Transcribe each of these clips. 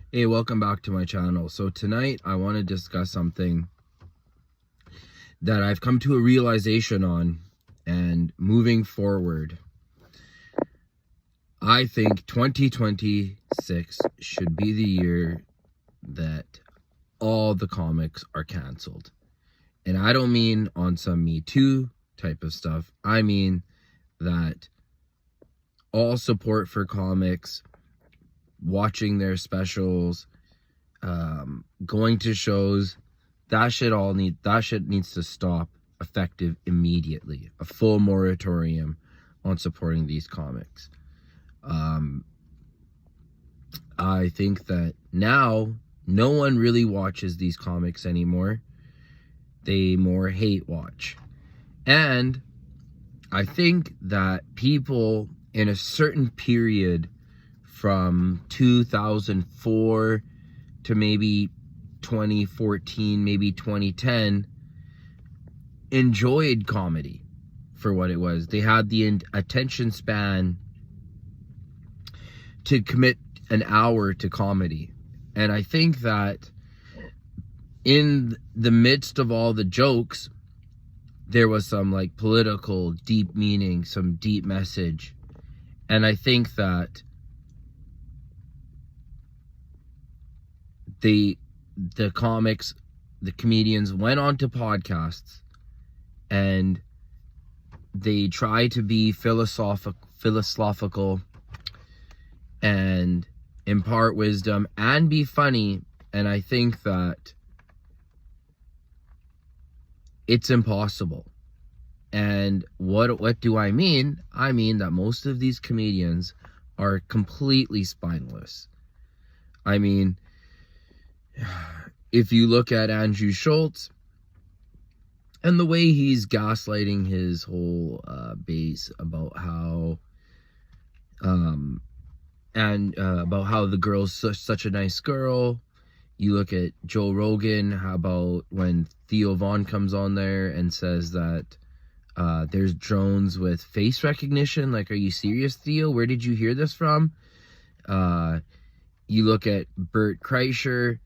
Hey, welcome back to my channel. So tonight I want to discuss something that I've come to a realization on, and moving forward, I think 2026 should be the year that all the comics are canceled. And I don't mean on some Me Too type of stuff. I mean that all support for comics, watching their specials, going to shows, that shit needs to stop effective immediately. A full moratorium on supporting these comics. I think that now no one really watches these comics anymore. They more hate watch. And I think that people in a certain period from 2004 to maybe 2014, maybe 2010, enjoyed comedy for what it was. They had the attention span to commit an hour to comedy. And I think that in the midst of all the jokes, there was some like political deep meaning, some deep message. And I think that the comics, the comedians went on to podcasts and they try to be philosophical and impart wisdom and be funny. And I think that it's impossible. And what do I mean? I mean that most of these comedians are completely spineless. I mean, if you look at Andrew Schultz and the way he's gaslighting his whole base about how about how the girl's such a nice girl. You look at Joe Rogan, how about when Theo Vaughn comes on there and says that there's drones with face recognition. Like, are you serious, Theo? Where did you hear this from? You look at Bert Kreischer,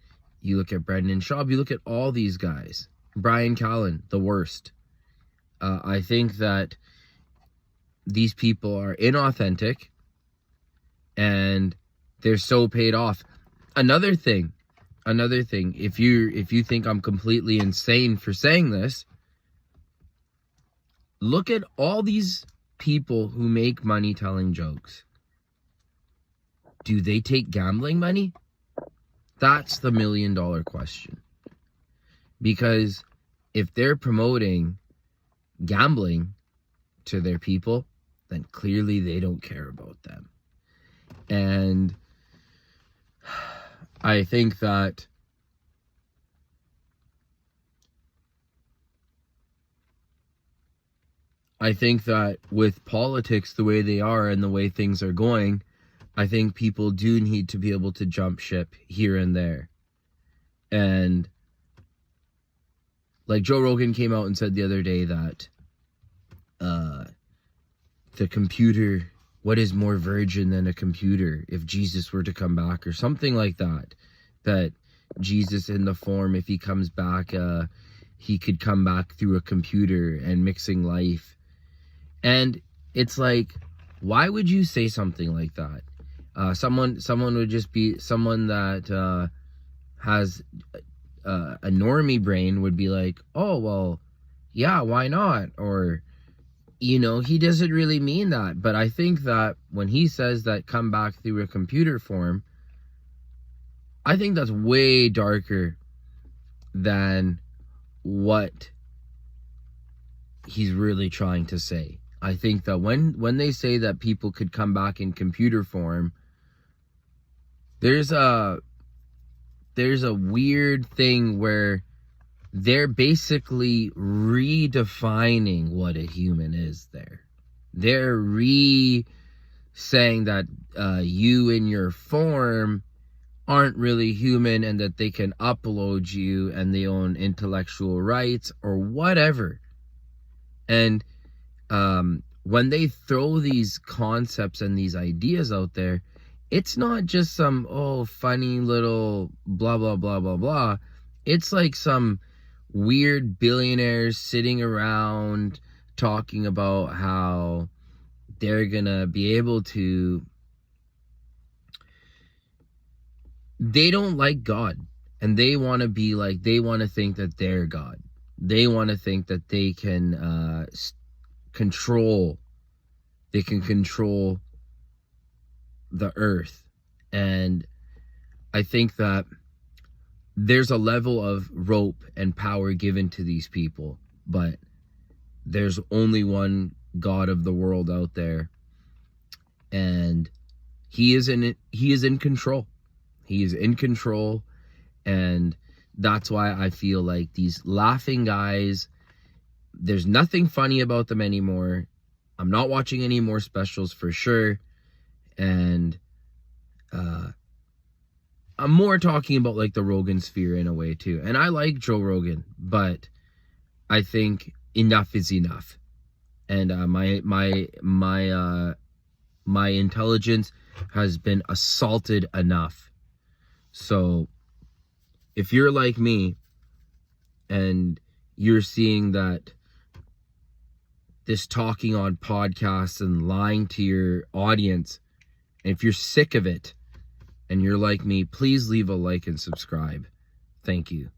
you look at Brendan Schaub, you look at all these guys. Brian Callen, the worst. I think that these people are inauthentic and they're so paid off. Another thing, if you think I'm completely insane for saying this, look at all these people who make money telling jokes. Do they take gambling money? That's the $1 million question. Because if they're promoting gambling to their people, then clearly they don't care about them. And I think that with politics the way they are and the way things are going, I think people do need to be able to jump ship here and there. And like Joe Rogan came out and said the other day that the computer, what is more virgin than a computer if Jesus were to come back, or something like that. That Jesus in the form, if he comes back, he could come back through a computer and mixing life. And it's like, why would you say something like that? Someone would just be someone that has a normie brain would be like, oh, well, yeah, why not? Or, you know, he doesn't really mean that. But I think that when he says that come back through a computer form, I think that's way darker than what he's really trying to say. I think that when they say that people could come back in computer form, there's a weird thing where they're basically redefining what a human is there. They're saying that you in your form aren't really human and that they can upload you and they own intellectual rights or whatever. And when they throw these concepts and these ideas out there, it's not just some, oh, funny little blah, blah, blah, blah, blah. It's like some weird billionaires sitting around talking about how they're gonna be able to, they don't like God, and they want to be like, they want to think that they're God. They want to think that they can control the earth. And I think that there's a level of rope and power given to these people, but there's only one God of the world out there, and he is in control. He is in control, and that's why I feel like these laughing guys, there's nothing funny about them anymore. I'm not watching any more specials for sure, and I'm more talking about like the Rogan sphere in a way too. And I like Joe Rogan, but I think enough is enough. And my intelligence has been assaulted enough. So if you're like me and you're seeing that this talking on podcasts and lying to your audience, and if you're sick of it and you're like me, please leave a like and subscribe. Thank you.